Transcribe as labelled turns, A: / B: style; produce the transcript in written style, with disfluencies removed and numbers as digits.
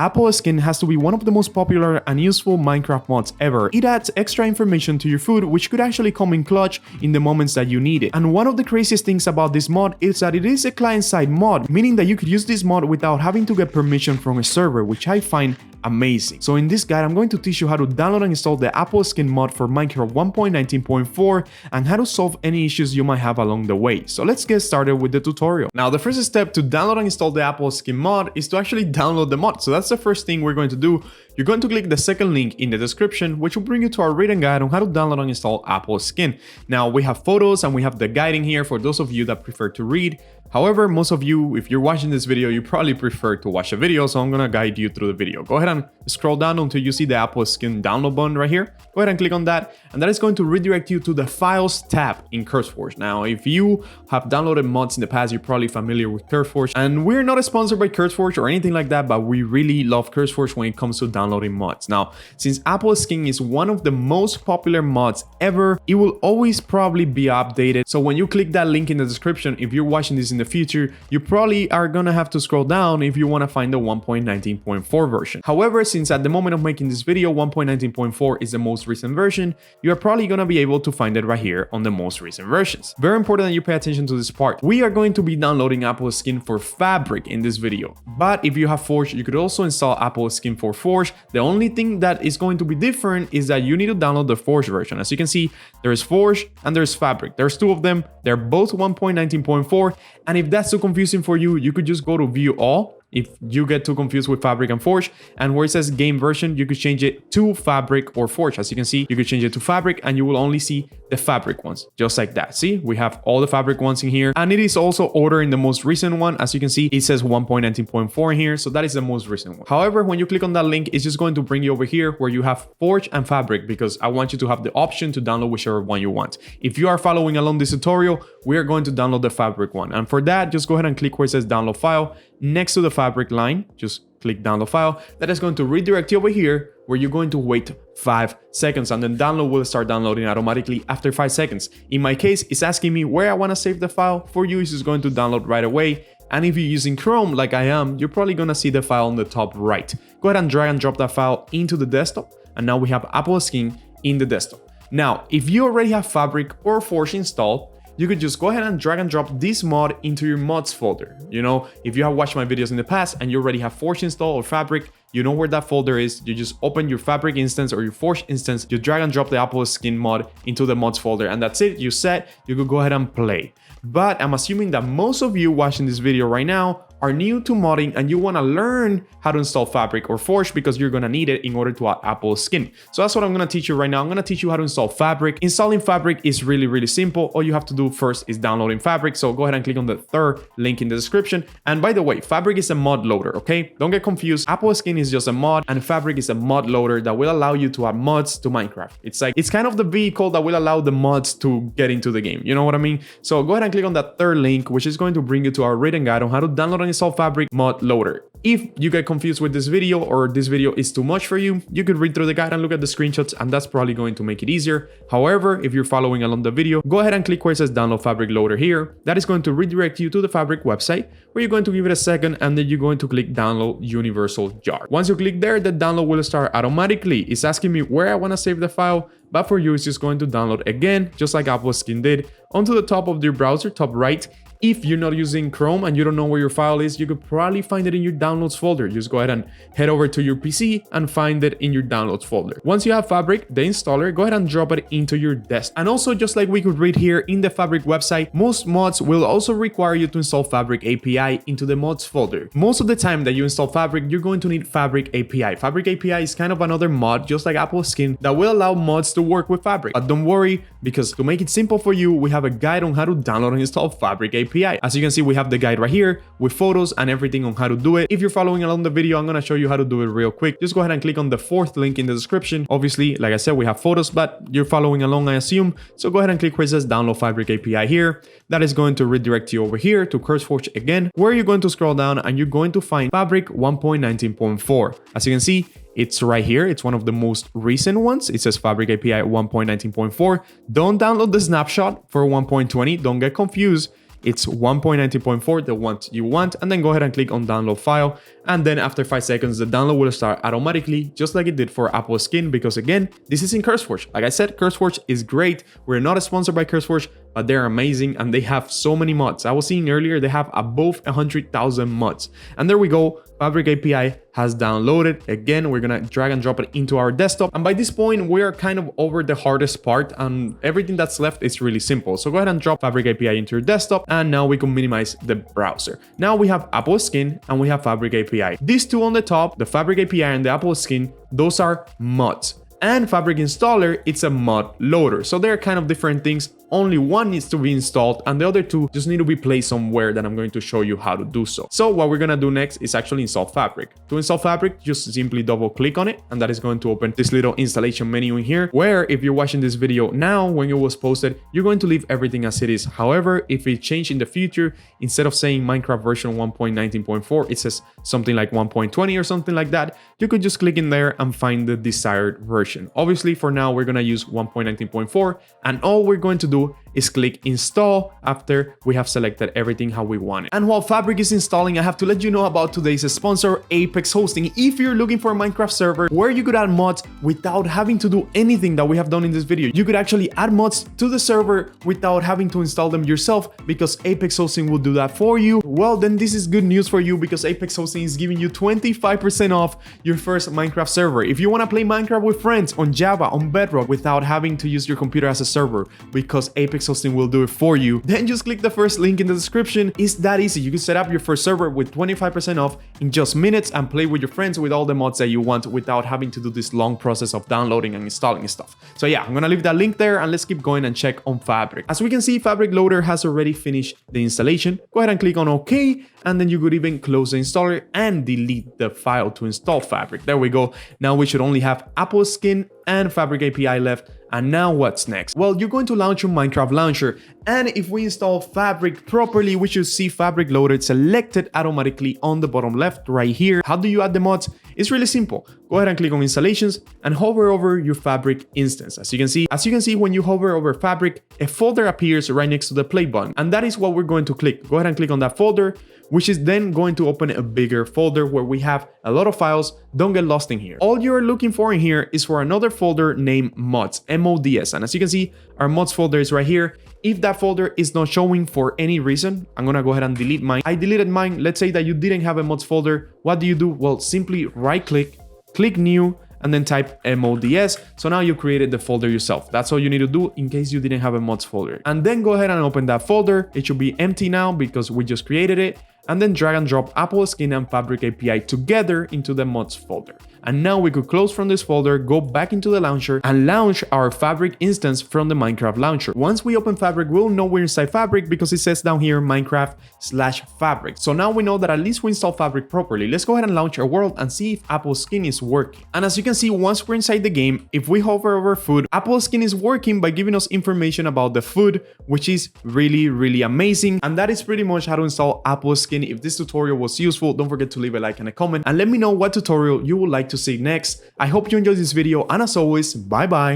A: AppleSkin has to be one of the most popular and useful Minecraft mods ever. It adds extra information to your food, which could actually come in clutch in the moments that you need it. And one of the craziest things about this mod is that it is a client-side mod, meaning that you could use this mod without having to get permission from a server, which I find amazing. So in this guide, I'm going to teach you how to download and install the AppleSkin mod for Minecraft 1.19.4 and how to solve any issues you might have along the way. So let's get started with the tutorial. Now, the first step to download and install the AppleSkin mod is to actually download the mod. So that's the first thing we're going to do. You're going to click the second link in the description, which will bring you to our written guide on how to download and install AppleSkin. Now, we have photos and we have the guiding here for those of you that prefer to read. However, most of you, if you're watching this video, you probably prefer to watch a video, so I'm gonna guide you through the video. Go ahead and scroll down until you see the AppleSkin download button right here. Go ahead and click on that, and that is going to redirect you to the Files tab in CurseForge. Now, if you have downloaded mods in the past, you're probably familiar with CurseForge, and we're not sponsored by CurseForge or anything like that, but we really love CurseForge when it comes to downloading mods. Now, since AppleSkin is one of the most popular mods ever, it will always probably be updated. So when you click that link in the description, if you're watching this in the future, you probably are gonna have to scroll down if you want to find the 1.19.4 version. However, since at the moment of making this video 1.19.4 is the most recent version, you are probably gonna be able to find it right here on the most recent versions. Very important that you pay attention to this part. We are going to be downloading AppleSkin for Fabric in this video, but if you have Forge, you could also install AppleSkin for Forge. The only thing that is going to be different is that you need to download the Forge version. As you can see, there's Forge and there's Fabric. There's two of them. They're both 1.19.4, and if that's too confusing for you, you could just go to View All. If you get too confused with Fabric and Forge, and where it says game version, you could change it to Fabric or Forge. As you can see, you could change it to Fabric and you will only see the Fabric ones, just like that. See, we have all the Fabric ones in here, and it is also ordered in the most recent one. As you can see, it says 1.19.4 in here, so that is the most recent one. However, when you click on that link, it's just going to bring you over here where you have Forge and Fabric, because I want you to have the option to download whichever one you want. If you are following along this tutorial, we are going to download the Fabric one, and for that, just go ahead and click where it says download file. Next to the Fabric line, just click download file. That is going to redirect you over here where you're going to wait 5 seconds, and then download will start downloading automatically after 5 seconds. In my case, it's asking me where I want to save the file. For you, it's just going to download right away. And if you're using Chrome like I am, you're probably going to see the file on the top right. Go ahead and drag and drop that file into the desktop, and now we have AppleSkin in the desktop. Now, if you already have Fabric or Forge installed, you could just go ahead and drag and drop this mod into your mods folder. You know, if you have watched my videos in the past and you already have Forge installed or Fabric, you know where that folder is. You just open your Fabric instance or your Forge instance, you drag and drop the AppleSkin mod into the mods folder, and that's it. You set, you could go ahead and play. But I'm assuming that most of you watching this video right now are new to modding and you want to learn how to install Fabric or Forge, because you're going to need it in order to add AppleSkin. So that's what I'm going to teach you right now. I'm going to teach you how to install Fabric. Installing Fabric is really, really simple. All you have to do first is downloading Fabric. So go ahead and click on the third link in the description. And by the way, Fabric is a mod loader, okay? Don't get confused. AppleSkin is just a mod, and Fabric is a mod loader that will allow you to add mods to Minecraft. It's kind of the vehicle that will allow the mods to get into the game. You know what I mean? So go ahead and click on that third link, which is going to bring you to our written guide on how to download and install Fabric mod loader. If you get confused with this video or this video is too much for you, you could read through the guide and look at the screenshots, and that's probably going to make it easier. However, if you're following along the video, go ahead and click where it says download Fabric loader here. That is going to redirect you to the Fabric website, where you're going to give it a second, and then you're going to click download universal jar. Once you click there, the download will start automatically. It's asking me where I want to save the file, but for you, it's just going to download again, just like AppleSkin did, onto the top of your browser, top right. If you're not using Chrome and you don't know where your file is, you could probably find it in your downloads folder. Just go ahead and head over to your PC and find it in your downloads folder. Once you have Fabric, the installer, go ahead and drop it into your desktop. And also, just like we could read here in the Fabric website, most mods will also require you to install Fabric API into the mods folder. Most of the time that you install Fabric, you're going to need Fabric API. Fabric API is kind of another mod, just like AppleSkin, that will allow mods to work with Fabric. But don't worry, because to make it simple for you, we have a guide on how to download and install Fabric API. As you can see, we have the guide right here with photos and everything on how to do it. If you're following along the video, I'm going to show you how to do it real quick. Just go ahead and click on the fourth link in the description. Obviously, like I said, we have photos, but you're following along, I assume. So go ahead and click where it says download Fabric API here. That is going to redirect you over here to CurseForge again, where you're going to scroll down and you're going to find Fabric 1.19.4. As you can see, it's right here. It's one of the most recent ones. It says Fabric API 1.19.4. Don't download the snapshot for 1.20. Don't get confused. it's 1.19.4, the one you want, and then go ahead and click on download file. And then after 5 seconds, the download will start automatically, just like it did for AppleSkin, because again, this is in CurseForge. Like I said, CurseForge is great. We're not sponsored by CurseForge, but they're amazing and they have so many mods. I was seeing earlier, they have above 100,000 mods. And there we go, Fabric API has downloaded. Again, we're gonna drag and drop it into our desktop. And by this point, we are kind of over the hardest part and everything that's left is really simple. So go ahead and drop Fabric API into your desktop and now we can minimize the browser. Now we have AppleSkin and we have Fabric API. These two on the top, the Fabric API and the AppleSkin, those are mods. And Fabric Installer, it's a mod loader. So they're kind of different things. Only one needs to be installed and the other two just need to be placed somewhere that I'm going to show you how to do so. So what we're gonna do next is actually install Fabric. To install Fabric, just simply double click on it and that is going to open this little installation menu in here, where if you're watching this video now, when it was posted, you're going to leave everything as it is. However, if it changed in the future, instead of saying Minecraft version 1.19.4, it says something like 1.20 or something like that, you could just click in there and find the desired version. Obviously, for now, we're gonna use 1.19.4 and all we're going to do is click install after we have selected everything how we want it. And while Fabric is installing, I have to let you know about today's sponsor, Apex Hosting. If you're looking for a Minecraft server where you could add mods without having to do anything that we have done in this video, you could actually add mods to the server without having to install them yourself because Apex Hosting will do that for you. Well, then this is good news for you because Apex Hosting is giving you 25% off your first Minecraft server. If you want to play Minecraft with friends on Java, on Bedrock, without having to use your computer as a server, because Apex Hosting will do it for you, then just click the first link in the description. It's that easy. You can set up your first server with 25% off in just minutes and play with your friends with all the mods that you want without having to do this long process of downloading and installing stuff. So yeah, I'm gonna leave that link there and let's keep going and check on Fabric. As we can see, Fabric Loader has already finished the installation. Go ahead and click on OK, and then you could even close the installer and delete the file to install Fabric. There we go. Now we should only have AppleSkin and Fabric API left. And now what's next? Well, you're going to launch your Minecraft launcher. And if we install Fabric properly, we should see Fabric loaded selected automatically on the bottom left right here. How do you add the mods? It's really simple. Go ahead and click on installations and hover over your Fabric instance. As you can see, when you hover over Fabric, a folder appears right next to the play button. And that is what we're going to click. Go ahead and click on that folder, which is then going to open a bigger folder where we have a lot of files. Don't get lost in here. All you're looking for in here is for another folder named mods, M-O-D-S. And as you can see, our mods folder is right here. If that folder is not showing for any reason, I'm gonna go ahead and delete mine. I deleted mine. Let's say that you didn't have a mods folder. What do you do? Well, simply right click, click new, and then type mods. So now you created the folder yourself. That's all you need to do in case you didn't have a mods folder. And then go ahead and open that folder. It should be empty now because we just created it. And then drag and drop AppleSkin and Fabric API together into the mods folder. And now we could close from this folder, go back into the launcher and launch our Fabric instance from the Minecraft launcher. Once we open Fabric, we'll know we're inside Fabric because it says down here Minecraft/Fabric. So now we know that at least we installed Fabric properly. Let's go ahead and launch our world and see if AppleSkin is working. And as you can see, once we're inside the game, if we hover over food, AppleSkin is working by giving us information about the food, which is really, really amazing. And that is pretty much how to install AppleSkin. If this tutorial was useful, don't forget to leave a like and a comment and let me know what tutorial you would like to see next. I hope you enjoyed this video and as always, bye bye.